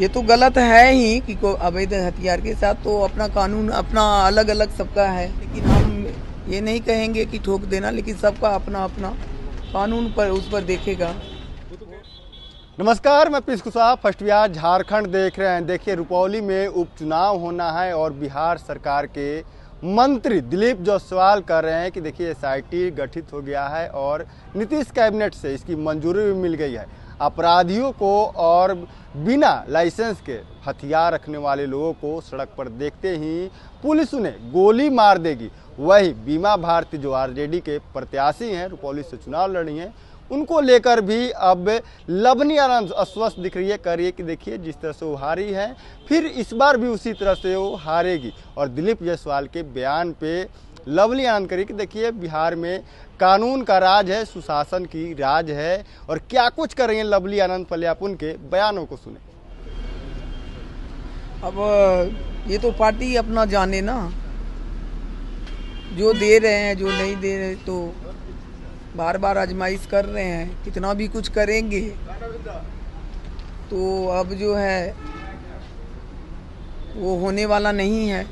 ये तो गलत है ही कि को अवैध हथियार के साथ तो अपना कानून अपना अलग अलग सबका है, लेकिन हम ये नहीं कहेंगे कि ठोक देना, लेकिन सबका अपना अपना कानून पर उस पर देखेगा। नमस्कार, मैं पीयूष कुशवाहा फर्स्ट बिहार झारखंड देख रहे हैं। देखिए, रुपौली में उपचुनाव होना है और बिहार सरकार के मंत्री दिलीप जायसवाल कह रहे हैं कि देखिए एसआईटी गठित हो गया है और नीतीश कैबिनेट से इसकी मंजूरी भी मिल गई है। अपराधियों को और बिना लाइसेंस के हथियार रखने वाले लोगों को सड़क पर देखते ही पुलिस उन्हें गोली मार देगी। वही बीमा भारती जो आरजेडी के प्रत्याशी हैं, रुपौली से चुनाव लड़ी हैं, उनको लेकर भी अब लवनी आनंद अस्वस्थ दिख रही है। कह रही है कि देखिए जिस तरह से वो हारी है, फिर इस बार भी उसी तरह से वो हारेगी। और दिलीप जायसवाल के बयान पे लवली आनंद करिए कि देखिए बिहार में कानून का राज है, सुशासन की राज है और क्या कुछ कर रही हैं लवली आनंद। पहले आप उनके बयानों को सुने। अब ये तो पार्टी अपना जाने ना, जो दे रहे हैं जो नहीं दे रहे, तो बार बार आजमाइश कर रहे हैं, कितना भी कुछ करेंगे तो अब जो है वो होने वाला नहीं है।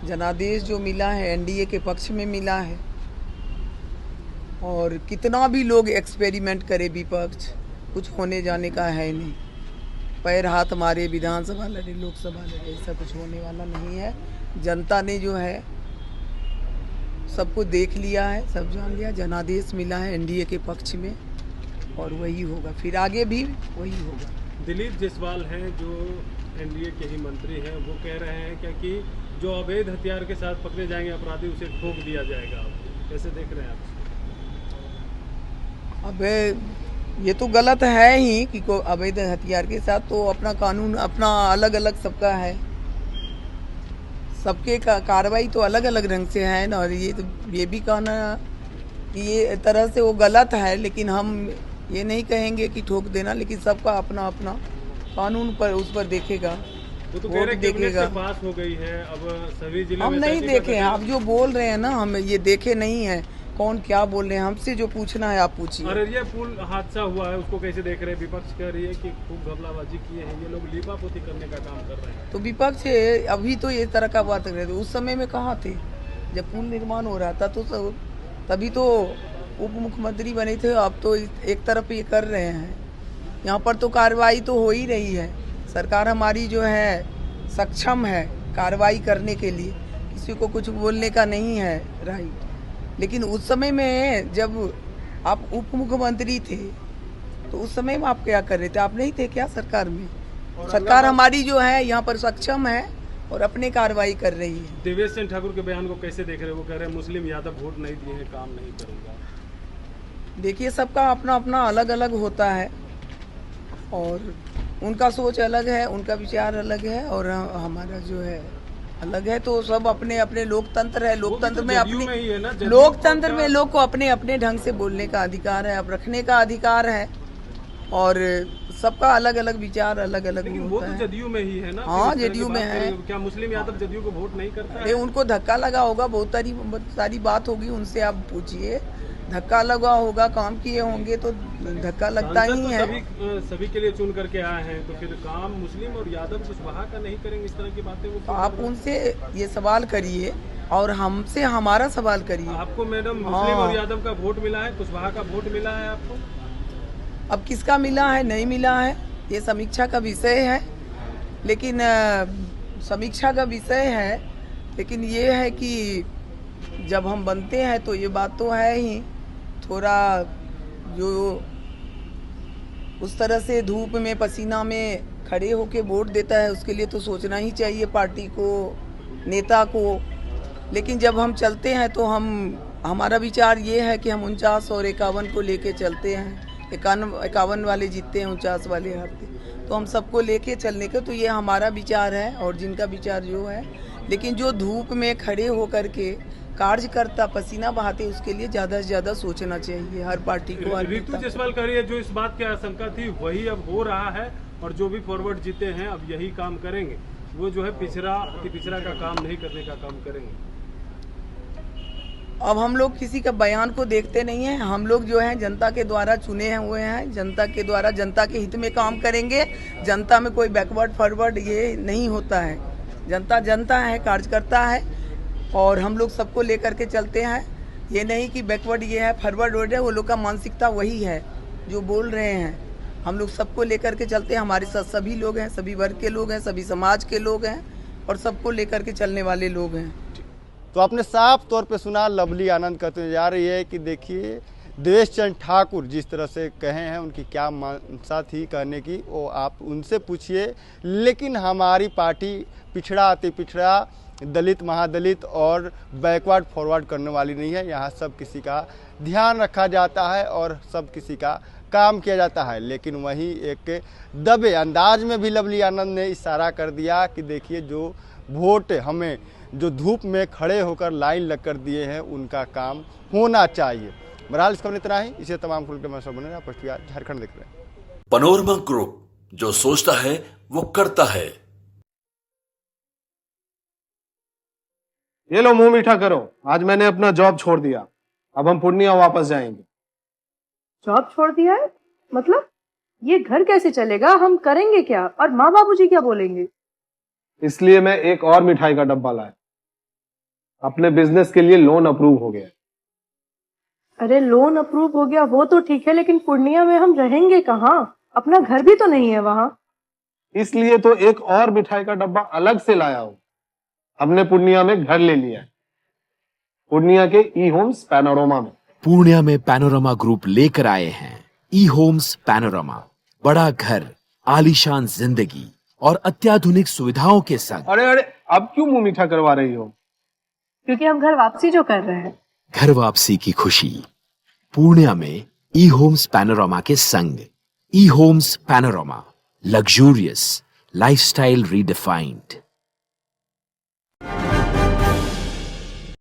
जनादेश जो मिला है एनडीए के पक्ष में मिला है, और कितना भी लोग एक्सपेरिमेंट करे विपक्ष, कुछ होने जाने का है नहीं। पैर हाथ मारे, विधानसभा लड़े, लोकसभा लड़े, ऐसा कुछ होने वाला नहीं है। जनता ने जो है सबको देख लिया है, सब जान लिया। जनादेश मिला है एनडीए के पक्ष में और वही होगा, फिर आगे भी वही होगा। दिलीप जायसवाल हैं जो एनडीए के ही मंत्री हैं, वो कह रहे हैं क्या कि जो अवैध हथियार के साथ पकड़े जाएंगे अपराधी उसे ठोक दिया जाएगा। कैसे देख रहे हैं आप? अब ये तो गलत है ही कि को अवैध हथियार के साथ तो अपना कानून अपना अलग अलग सबका है, सबके कार्रवाई तो अलग अलग ढंग से है ना। और ये भी कहना कि ये तरह से वो गलत है, लेकिन हम ये नहीं कहेंगे कि ठोक देना, लेकिन सबका अपना अपना कानून पर उस पर देखेगा। वो तो कह रहे हैं देखेगा। पास हो गई है, अब सभी जिले हम नहीं देखे हैं। आप जो बोल रहे हैं ना, हम ये देखे नहीं है। कौन क्या बोल रहे हैं, हमसे जो पूछना है आप पूछिए। अररिया पुल हादसा हुआ है, उसको कैसे देख रहे हैं? विपक्ष कह रही है कि खूब घपलाबाजी किए हैं ये लोग, लीपापोती करने का काम कर रहे हैं। तो विपक्ष अभी तो ये तरह का बात कर रहे थे, उस समय में कहाँ थे जब पुल निर्माण हो रहा था? तो तभी तो उप मुख्यमंत्री बने थे। अब तो एक तरफ ये कर रहे हैं, यहाँ पर तो कार्रवाई तो हो ही रही है। सरकार हमारी जो है सक्षम है कार्रवाई करने के लिए, किसी को कुछ बोलने का नहीं है राइट। लेकिन उस समय में जब आप उप मुख्यमंत्री थे तो उस समय में आप क्या कर रहे थे? आप नहीं थे क्या सरकार में? सरकार हमारी जो है यहाँ पर सक्षम है और अपने कार्रवाई कर रही है। देवेश चंद्र ठाकुर के बयान को कैसे देख रहे हैं? वो कह रहे हैं मुस्लिम यादव वोट नहीं दिए हैं, काम नहीं करूँगा। देखिए, सबका अपना अपना अलग अलग होता है और उनका सोच अलग है, उनका विचार अलग है और हमारा जो है अलग है। तो सब अपने अपने लोकतंत्र है, लोकतंत्र में अपने लोकतंत्र में लोग को अपने अपने ढंग से बोलने का अधिकार है, अब रखने का अधिकार है और सबका अलग अलग विचार अलग अलग होता वो तो जदयू में ही है ना। हाँ, जदयू में है। क्या मुस्लिम यादव जदयू को वोट नहीं करता है? उनको धक्का लगा होगा, बहुत सारी बात होगी, उनसे आप पूछिए। धक्का लगा होगा, काम किए होंगे तो धक्का लगता ही है। सभी के लिए चुन करके आए हैं, तो फिर काम मुस्लिम और यादव कुशवाहा का नहीं करेंगे? इस तरह की बातें वो तो आप उनसे ये सवाल करिए और हमसे हमारा सवाल करिए। आपको मैडम मुस्लिम और यादव का वोट मिला है, कुशवाहा का वोट मिला है आपको? अब किसका मिला है नहीं मिला है ये समीक्षा का विषय है, लेकिन समीक्षा का विषय है, लेकिन ये है कि जब हम बनते हैं तो ये बात तो है ही। थोड़ा जो उस तरह से धूप में पसीना में खड़े होके वोट देता है, उसके लिए तो सोचना ही चाहिए पार्टी को, नेता को। लेकिन जब हम चलते हैं तो हमारा विचार ये है कि हम 49 और 51 को लेके चलते हैं। 51 वाले जीतते हैं, 49 वाले हारते, तो हम सबको लेके चलने का तो ये हमारा विचार है और जिनका विचार जो है। लेकिन जो धूप में खड़े होकर के कार्य करता, पसीना बहाते, उसके लिए ज़्यादा से ज़्यादा सोचना चाहिए हर पार्टी को। रितु जायसवाल कह रही है जो इस बात की आशंका थी वही अब हो रहा है और जो भी फॉरवर्ड जीते हैं अब यही काम करेंगे। वो जो है पिछड़ा का काम नहीं करने का काम करेंगे। अब हम लोग किसी का बयान को देखते नहीं हैं। हम लोग जो है जनता के द्वारा चुने हुए हैं, जनता के द्वारा जनता के हित में काम करेंगे। जनता में कोई बैकवर्ड फॉरवर्ड ये नहीं होता है। जनता जनता है, कार्यकर्ता है, और हम लोग सबको लेकर के चलते हैं। ये नहीं कि बैकवर्ड ये है, फॉरवर्ड है, वो लोग का मानसिकता वही है जो बोल रहे हैं। हम लोग सबको लेकर के चलते हैं। हमारे साथ सभी लोग हैं, सभी वर्ग के लोग हैं, सभी समाज के लोग हैं, और सबको लेकर के चलने वाले लोग हैं। तो आपने साफ तौर पे सुना, लवली आनंद कहते जा रही है कि देखिए देवेश चंद्र ठाकुर जिस तरह से कहे हैं, उनकी क्या मंशा थी कहने की, वो आप उनसे पूछिए। लेकिन हमारी पार्टी पिछड़ा अति पिछड़ा, दलित महादलित और बैकवर्ड फॉरवर्ड करने वाली नहीं है। यहाँ सब किसी का ध्यान रखा जाता है और सब किसी का काम किया जाता है। लेकिन वहीं एक दबे अंदाज में भी लवली आनंद ने इशारा कर दिया कि देखिए जो वोट हमें जो धूप में खड़े होकर लाइन लग कर दिए हैं, उनका काम होना चाहिए। बहरहाल इस खबर इतना ही। इसे तमाम खुल के मैं सब बने झारखंड देख रहे हैं। पैनोरमा ग्रुप, जो सोचता है वो करता है। ये लो मुंह मीठा करो, आज मैंने अपना जॉब छोड़ दिया। अब हम पूर्णिया वापस जाएंगे। जॉब छोड़ दिया है? मतलब ये घर कैसे चलेगा? हम करेंगे क्या? और माँ बाबूजी क्या बोलेंगे? इसलिए मैं एक और मिठाई का डब्बा लाया। अपने बिजनेस के लिए लोन अप्रूव हो गया। अरे लोन अप्रूव हो गया वो तो ठीक है, लेकिन पूर्णिया में हम रहेंगे कहाँ? अपना घर भी तो नहीं है वहाँ। इसलिए तो एक और मिठाई का डब्बा अलग से लाया हूँ। हमने पूर्णिया में घर ले लिया है, पूर्णिया के ई होम्स पैनोरमा में। पूर्णिया में पैनोरमा ग्रुप लेकर आए हैं ई होम्स पैनोरमा। बड़ा घर, आलीशान जिंदगी और अत्याधुनिक सुविधाओं के संग। अरे अब क्यों मुंह मीठा करवा रही हो? क्योंकि हम घर वापसी जो कर रहे हैं। घर वापसी की खुशी पूर्णिया में ई होम्स पैनोरमा के संग। E homes panorama, luxurious lifestyle redefined.